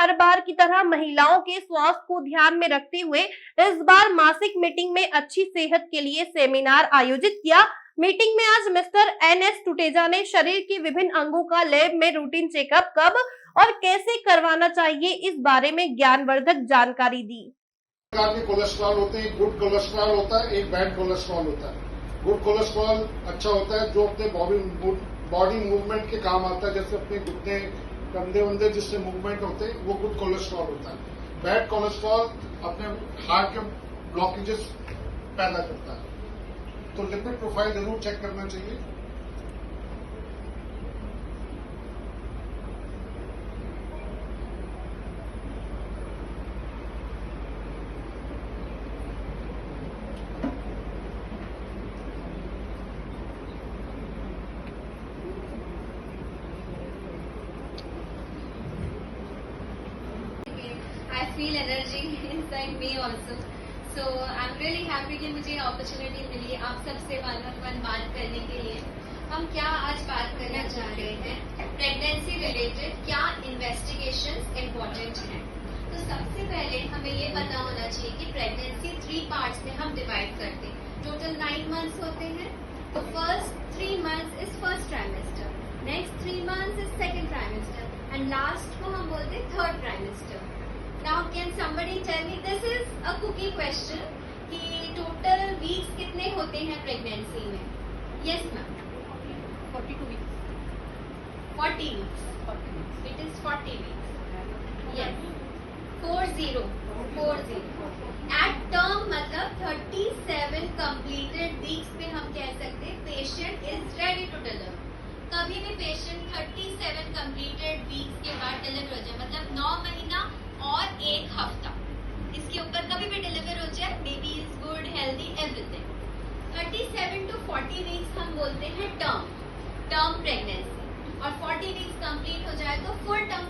हर बार की तरह महिलाओं के स्वास्थ्य को ध्यान में रखते हुए इस बार मासिक मीटिंग में अच्छी सेहत के लिए सेमिनार आयोजित किया। मीटिंग में आज मिस्टर NS टुटेजा ने शरीर के विभिन्न अंगों का लैब में रूटीन चेकअप कब और कैसे करवाना चाहिए इस बारे में ज्ञानवर्धक जानकारी दी। प्रकार के कोलेस्ट्रॉल होते हैं, गुड कोलेस्ट्रॉल होता है, एक बैड कोलेस्ट्रॉल होता है। गुड कोलेस्ट्रॉल अच्छा होता है जो अपने बॉडी मूवमेंट के काम आता है, जैसे अपने घुटने कंधे वंधे जिससे मूवमेंट होते हैं, वो गुड कोलेस्ट्रॉल होता है। बैड कोलेस्ट्रॉल अपने हार्ट के ब्लॉकेजेस पैदा करता है। तो लिपिड प्रोफाइल जरूर चेक करना चाहिए। I feel energy inside me also. So I'm really happy कि मुझे अपॉर्चुनिटी मिली आप सबसे वन ऑन वन बात करने के लिए। हम क्या आज बात करना चाह रहे हैं, प्रेगनेंसी रिलेटेड क्या इन्वेस्टिगेशंस इम्पोर्टेंट हैं। तो सबसे पहले हमें ये पता होना चाहिए कि प्रेगनेंसी 3 पार्ट्स में हम डिवाइड करते हैं। टोटल 9 मंथ्स होते हैं। तो first 3 months is first trimester, next 3 months is second trimester and last को हम बोलते हैं third trimester. Now can somebody tell me, this is a cookie question, कि total weeks कितने होते हैं प्रेगनेंसी में? Yes ma'am. 42 weeks. 40 weeks. 40 weeks. It is 40 weeks. Yes. 40. At term मतलब 37 completed weeks पे हम कह सकते हैं patient is ready to deliver. कभी भी पेशेंट 37 completed weeks के बाद डिलीवर हो जाए, मतलब 9 महीना और 1 हफ्ता, इसके ऊपर कभी भी डिलीवर हो जाए, baby is good, healthy, everything. 37 to 40 weeks हम बोलते हैं टर्म प्रेगनेंसी, और 40 वीक्स कंप्लीट हो जाए तो फुल टर्म,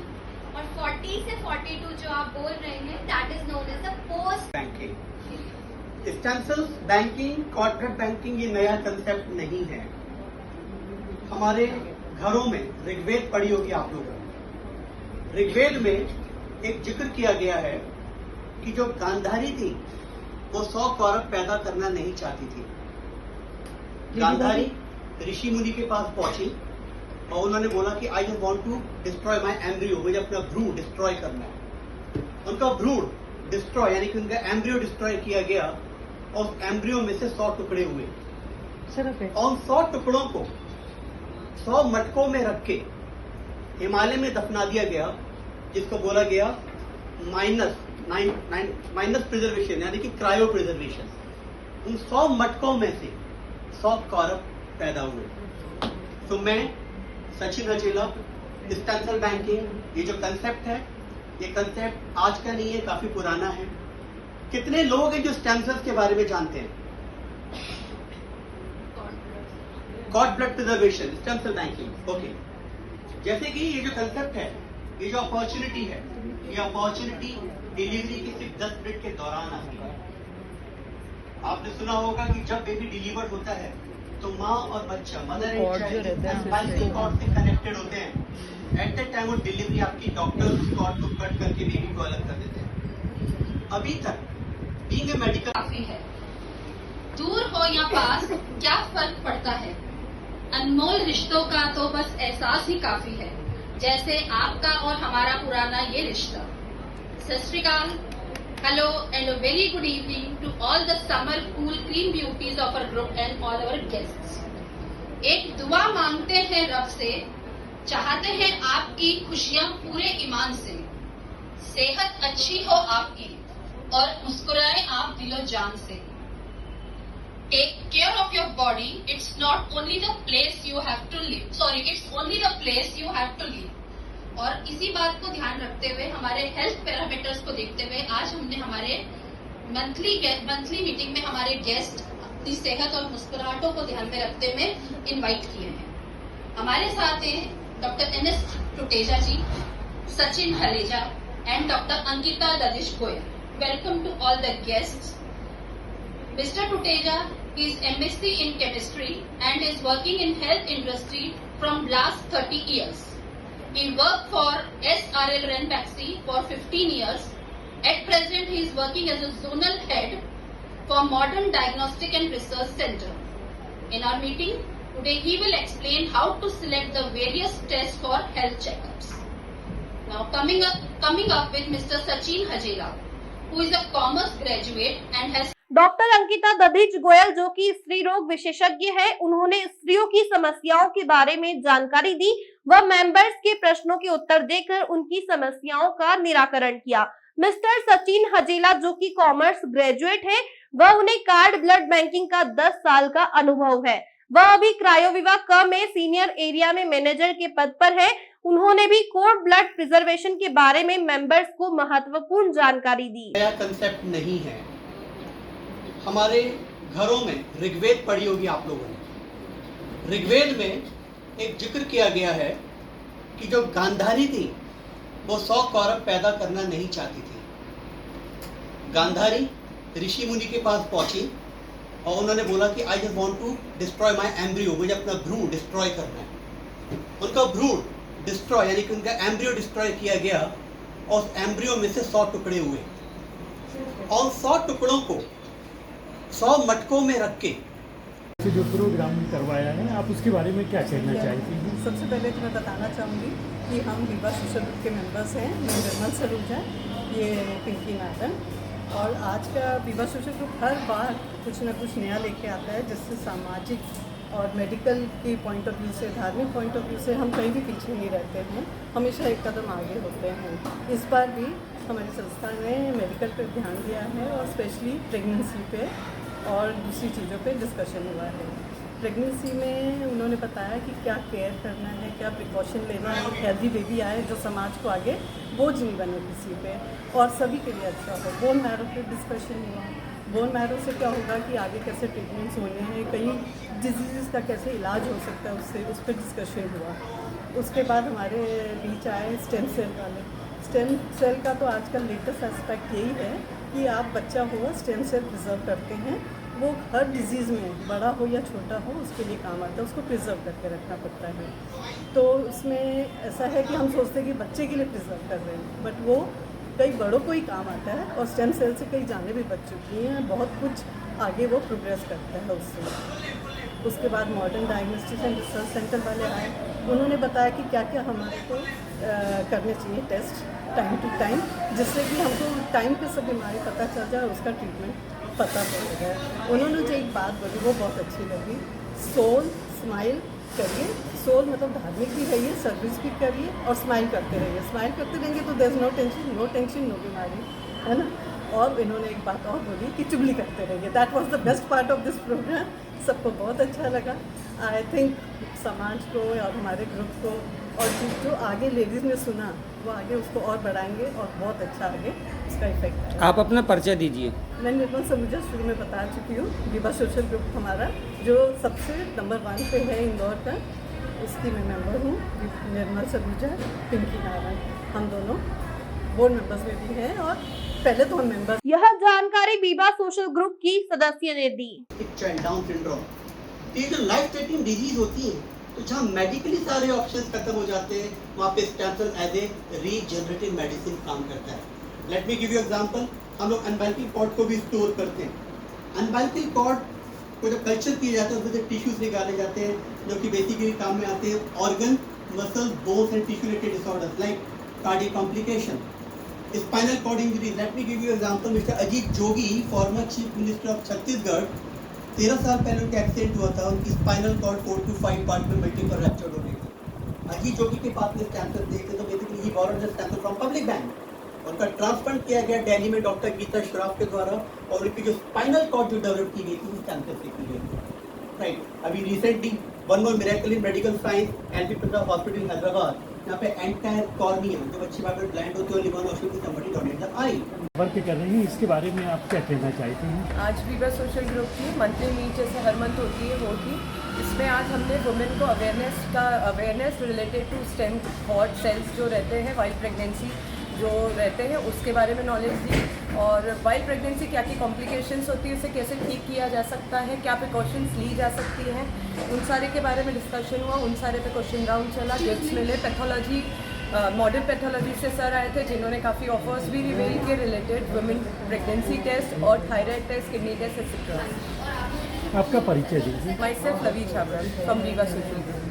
और 40 से 42 जो आप बोल रहे हैं that is known as a post banking. Stem cells banking, corporate banking ये नया कंसेप्ट नहीं है। हमारे घरों में ऋग्वेद पढ़ी होगी आप लोगों। ऋग्वेद में एक जिक्र किया गया है कि जो गांधारी थी वो 100 कौरव पैदा करना नहीं चाहती थी। गांधारी ऋषि मुनि के पास पहुंची और उन्होंने बोला कि I want to destroy my embryo, मुझे अपना भ्रूण डिस्ट्रॉय करना है। उनका भ्रूण डिस्ट्रॉय यानी कि उनका एम्ब्रियो डिस्ट्रॉय किया गया और उस एम्ब्रियो में से 100 टुकड़े हुए और उन 100 टुकड़ों को 100 मटकों में रख के हिमालय में दफना दिया गया, जिसको बोला गया माइनस प्रिजर्वेशन यानी कि क्रायो प्रिजर्वेशन। उन 100 मटकों में से 100 कौरव पैदा हुए। तो मैं सचिन रचेला, स्टेम सेल बैंकिंग, ये जो कंसेप्ट है, ये कंसेप्ट आज का नहीं है, काफी पुराना है। कितने लोग हैं जो स्टेम सेल्स के बारे में जानते हैं? Cord blood preservation, stem cell banking, okay. जैसे कि ये जो कंसेप्ट है, ये जो अपॉर्चुनिटी है, ये अपॉर्चुनिटी डिलीवरी के सिर्फ 10 मिनट के दौरान आती है। आपने सुना होगा कि जब बेबी डिलीवर होता है तो माँ और बच्चा, mother and child spinal cord से कनेक्टेड होते हैं। At the time of delivery आपकी डॉक्टर उस कॉर्ड को कट करके बेबी को अलग कर देते हैं। अभी तक बीइंग ए मेडिकल काफी है, दूर हो या पास क्या फर्क पड़ता है, अनमोल रिश्तों का तो बस एहसास ही काफी है, जैसे आपका और हमारा पुराना ये रिश्ता। Sat Shri Akal, hello and a very good evening to all the summer cool clean beauties of our group and all our guests. एक दुआ मांगते हैं रब से, चाहते हैं आपकी खुशियां पूरे ईमान से, सेहत अच्छी हो आपकी और मुस्कुराए आप दिलो जान से। Take care of your body. It's not only the place you have to live. Sorry, it's only the place you have to live. और इसी बात को ध्यान रखते हुए, हमारे हेल्थ पैरामीटर्स को देखते हुए, आज हमने हमारे मंथली मीटिंग में हमारे गेस्ट अपनी सेहत और मुस्कुराहटों को ध्यान में रखते हुए इनवाइट किए हैं। हमारे साथ हैं doctor NS Tuteja ji, Sachin Haleja and doctor Ankita Dadish Goyal. Welcome to all the guests. Mr. Tuteja is MSc in chemistry and is working in health industry from last 30 years. He worked for SRL Ranbaxy for 15 years. At present, he is working as a zonal head for Modern Diagnostic and Research Center. In our meeting today, he will explain how to select the various tests for health checkups. Now, coming up with Mr. Sachin Hajela, who is a commerce graduate and has doctor Ankita Dadhich Goyal जो कि स्त्री रोग विशेषज्ञ है, उन्होंने स्त्रियों की समस्याओं के बारे में जानकारी दी व मेंबर्स के प्रश्नों के उत्तर देकर उनकी समस्याओं का निराकरण किया। मिस्टर सचिन हजेला जो कि कॉमर्स ग्रेजुएट है, वह उन्हें कार्ड ब्लड बैंकिंग का 10 साल का अनुभव है। वह अभी क्रायोविवा क में सीनियर एरिया में मैनेजर के पद पर है। उन्होंने भी कोड ब्लड प्रिजर्वेशन के बारे में मेंबर्स को महत्वपूर्ण जानकारी दी। नया कंसेप्ट नहीं है। हमारे घरों में ऋग्वेद पढ़ी होगी आप लोगों ने। ऋग्वेद में एक जिक्र किया गया है कि जो गांधारी थी वो 100 कौरव पैदा करना नहीं चाहती थी। गांधारी ऋषि मुनि के पास पहुंची और उन्होंने बोला कि I just want to destroy my embryo, मुझे अपना भ्रूण डिस्ट्रॉय करना है। उनका भ्रूण डिस्ट्रॉय यानी कि उनका एम्ब्रियो डिस्ट्रॉय किया गया और उस एम्ब्रियो में से 100 टुकड़े हुए और 100 टुकड़ों को 100 मटकों में रख के जो प्रोग्राम करवाया है, आप उसके बारे में क्या कहना चाहती हैं? सबसे पहले तो मैं बताना चाहूँगी कि हम विवा सोशल ग्रुप के मेंबर्स हैं। मैं निर्मल सलूजा, ये पिंकी नादन, और आज का विवा सोशल ग्रुप हर बार कुछ ना कुछ नया लेके आता है, जिससे सामाजिक और मेडिकल के पॉइंट ऑफ व्यू से, धार्मिक पॉइंट ऑफ व्यू से हम कहीं भी पीछे नहीं रहते हैं, हमेशा एक कदम आगे होते हैं। इस बार भी हमारी संस्था ने मेडिकल पर ध्यान दिया है और स्पेशली प्रेगनेंसी पे और दूसरी चीज़ों पे डिस्कशन हुआ है। प्रेगनेंसी में उन्होंने बताया कि क्या केयर करना है, क्या प्रिकॉशन लेना है, हेल्दी बेबी आए जो समाज को आगे बोझ नहीं बने किसी पे और सभी के लिए अच्छा हो। बोन मैरो पे डिस्कशन हुआ। बोन मैरो से क्या होगा कि आगे कैसे ट्रीटमेंट्स होने हैं, कई डिजीज़ का कैसे इलाज हो सकता है, उससे उस पर डिस्कशन हुआ। उसके बाद हमारे बीच आए स्टेम सेल वाले। स्टेम सेल का तो आजकल लेटेस्ट एस्पेक्ट यही है कि आप बच्चा हो स्टेम सेल प्रिजर्व करते हैं, वो हर डिजीज़ में बड़ा हो या छोटा हो उसके लिए काम आता है, उसको प्रिजर्व करके रखना पड़ता है। तो उसमें ऐसा है कि हम सोचते हैं कि बच्चे के लिए प्रिजर्व कर रहे हैं, बट वो कई बड़ों को ही काम आता है और स्टेम सेल से कई जाने भी बच चुकी हैं, बहुत कुछ आगे वो प्रोग्रेस करता है उससे। उसके बाद modern diagnostic and research centre वाले आए, उन्होंने बताया कि क्या क्या हमारे को करने चाहिए टेस्ट टाइम टू टाइम, जिससे कि हमको टाइम पे सब बीमारी पता चल जाए और उसका ट्रीटमेंट पता चल जाए। उन्होंने जो एक बात बोली वो बहुत अच्छी लगी, सोल स्माइल करिए। सोल मतलब धार्मिक भी रहिए, सर्विस भी करिए और स्माइल करते रहिए। स्माइल करते रहेंगे तो there is no tension no बीमारी, है ना। और इन्होंने एक बात और बोली कि चुगली करते रहिए। That was the best part of this programme. सबको बहुत अच्छा लगा। आई थिंक समाज को और हमारे ग्रुप को और जो आगे लेडीज़ ने सुना वो आगे उसको और बढ़ाएंगे और बहुत अच्छा आगे उसका इफेक्ट है। आप अपना परिचय दीजिए। मैं निर्मल सलूजा शुरू में बता चुकी हूँ। विवा सोशल ग्रुप हमारा जो सबसे नंबर 1 पे है इंदौर का, उसकी मैं मेंबर हूँ। निर्मल सलूजा, पिंकी नारायण, हम दोनों बोर्ड मेंबर्स में भी हैं और पहले तो हम मेंबर। यह जानकारी विवा सोशल ग्रुप की सदस्य ने दी। चाइल्ड डाउन सिंड्रोम, ये जो लाइफ थ्रेटनिंग डिजीज होती है, तो जहाँ मेडिकली सारे ऑप्शंस खत्म हो जाते हैं, वहाँ पे stem cell as a regenerative medicine काम करता है। Let me give you example. हम लोग अनबाइकल कॉर्ड को भी स्टोर करते हैं। अनबाइकल कॉर्ड को जब कल्चर किया जाता है उसमें से टिश्यूज निकाले जाते हैं जो कि बेसिकली काम में आते हैं organ, muscle, bones and tissue related disorders like cardiac complication, spinal cord injury. Let me give you example. Mister Ajit Jogi, former chief minister of Chhattisgarh, 13 साल पहले उनका एक्सीडेंट हुआ था। उनकी स्पाइनल कॉर्ड 4 to 5 पार्ट में मल्टीपल रैप्चर हो गई थी। अजीत जोगी के पास में स्टेम सेल देखे तो बेसिकली ही borrowed the stem cell from public bank. उनका ट्रांसप्लांट किया गया दिल्ली में डॉक्टर गीता श्रॉफ के द्वारा और उनकी जो स्पाइनल कॉर्ड जो डेवलप की गई थी वो स्टेम सेल से की गई थी। राइट, अभी recently one more miracle in medical science, LB Prasad hospital Hyderabad, यहाँ पे एंटायर कॉर्निया जो अच्छी बात है ब्लाइंड होती है ओनली वन ऑप्शन की somebody donate the eye। Work कर रही हैं, इसके बारे में आप क्या कहना चाहती हैं? आज विवा सोशल ग्रुप की मंथली मीट जैसे हर मंथ होती है होगी, इसमें आज हमने वुमेन को awareness related to stem cord cells जो रहते हैं वाइल्ड प्रेगनेंसी जो रहते हैं उसके बारे में नॉलेज दी और वाइल्ड प्रेगनेंसी क्या क्या कॉम्प्लिकेशंस होती है, उसे कैसे ठीक किया जा सकता है, क्या प्रिकॉशंस ली जा सकती हैं, उन सारे के बारे में डिस्कशन हुआ। उन सारे पे क्वेश्चन राउंड चला, गिफ्ट्स मिले। पैथोलॉजी, मॉडर्न पैथोलॉजी से सर आए थे जिन्होंने काफ़ी ऑफर्स भी रिवील किए रिलेटेड वुमेन प्रेगनेंसी टेस्ट और thyroid test, kidney test etcetera. आपका परिचय दीजिए। Myself Lovey Chhabra from Rewa social group.